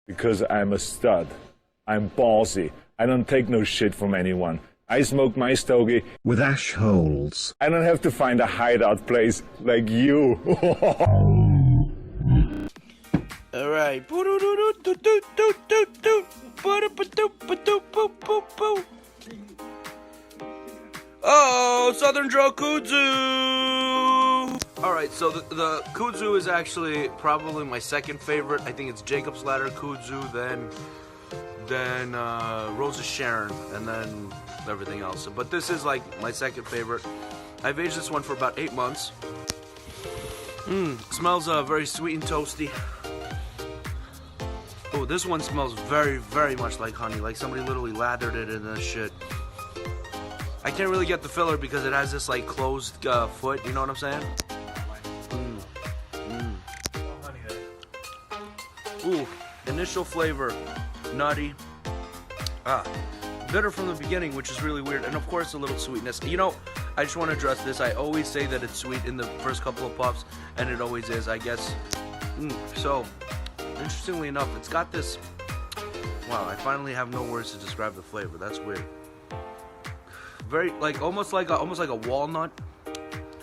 Because I'm a stud. I'm ballsy. I don't take no shit from anyone. I smoke my stogie with AshHoles. I don't have to find a hideout place like you. Alright. Oh, Southern Draw KUDZA! Alright, so the KUDZA is actually probably my second favorite. I think it's Jacob's Ladder KUDZA, then Rosa Sharon, and then everything else. But this is like my second favorite. I've aged this one for about 8 months. Smells very sweet and toasty. Oh, this one smells very, very much like honey. Like somebody literally lathered it in this shit. I can't really get the filler because it has this like closed foot. You know what I'm saying? Ooh, initial flavor, nutty. Bitter from the beginning, which is really weird, and of course a little sweetness. You know, I just want to address this. I always say that it's sweet in the first couple of puffs, and it always is, I guess. So, interestingly enough, it's got this. Wow, I finally have no words to describe the flavor. That's weird. Very like almost like a walnut,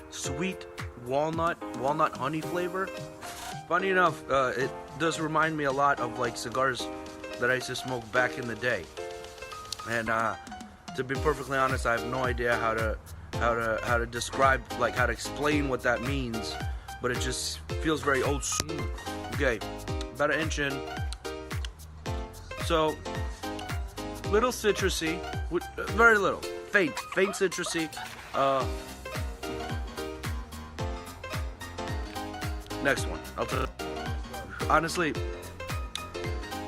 sweet walnut honey flavor. Funny enough, it does remind me a lot of like cigars that I used to smoke back in the day. And to be perfectly honest, I have no idea how to describe, like how to explain what that means, but it just feels very old school. Okay, about an inch in. So little citrusy, very little, faint citrusy. Next one. Honestly,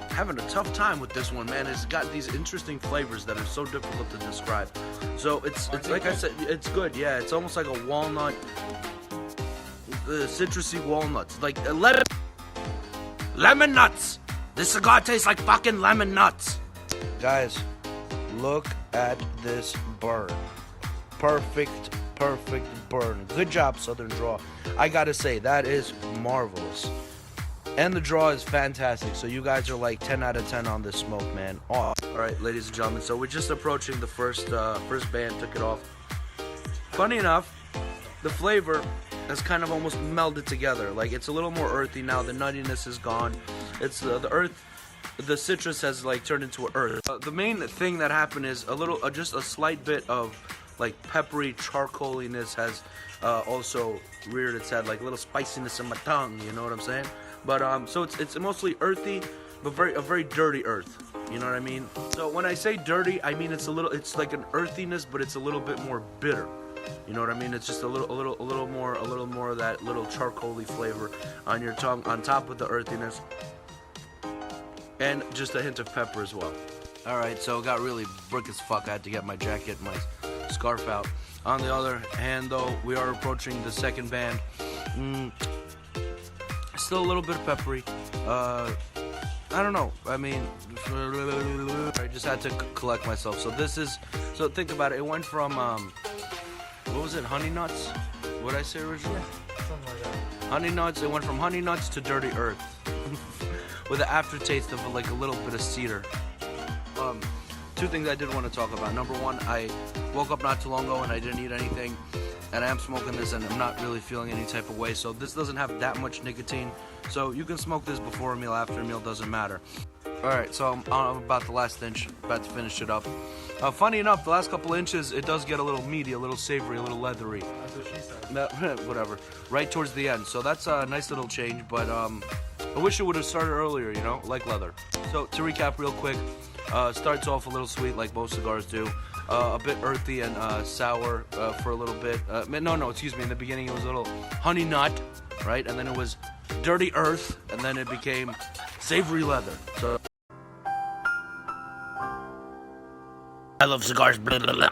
having a tough time with this one, man. It's got these interesting flavors that are so difficult to describe. So it's like I said, it's good. Yeah, it's almost like a walnut, citrusy walnuts, like lemon nuts. This cigar tastes like fucking lemon nuts. Guys, look at this burn. Perfect burn. Good job, Southern Draw. I gotta say, that is marvelous. And the draw is fantastic, so you guys are like 10 out of 10 on this smoke, man. Oh. Alright, ladies and gentlemen, so we're just approaching the first band, took it off. Funny enough, the flavor has kind of almost melded together. Like, it's a little more earthy now, the nuttiness is gone. It's the citrus has like turned into earth. The main thing that happened is just a slight bit of like peppery charcoaliness has also reared its head, like a little spiciness in my tongue, you know what I'm saying? But so it's mostly earthy, but a very dirty earth. You know what I mean? So when I say dirty, I mean it's like an earthiness, but it's a little bit more bitter. You know what I mean? It's just a little more of that little charcoaly flavor on your tongue, on top of the earthiness, and just a hint of pepper as well. All right, so it got really brick as fuck. I had to get my jacket, my scarf out. On the other hand, though, we are approaching the second band. Still a little bit of peppery. I don't know. I mean, I just had to collect myself. So think about it. It went from what was it? Honey nuts? What did I say originally? Yeah, something like that. Honey nuts. It went from honey nuts to dirty earth, with an aftertaste of like a little bit of cedar. Two things I did want to talk about. Number one, I woke up not too long ago and I didn't eat anything, and I am smoking this and I'm not really feeling any type of way. So this doesn't have that much nicotine. So you can smoke this before a meal, after a meal, doesn't matter. Alright, so I'm about the last inch, about to finish it up. Funny enough, the last couple inches, it does get a little meaty, a little savory, a little leathery. That's what she said. Whatever. Right towards the end. So that's a nice little change, but I wish it would have started earlier, you know, like leather. So to recap real quick, starts off a little sweet like most cigars do. A bit earthy and sour for a little bit. Excuse me. In the beginning, it was a little honey nut, right? And then it was dirty earth, and then it became savory leather. So I love cigars. Blah, blah, blah.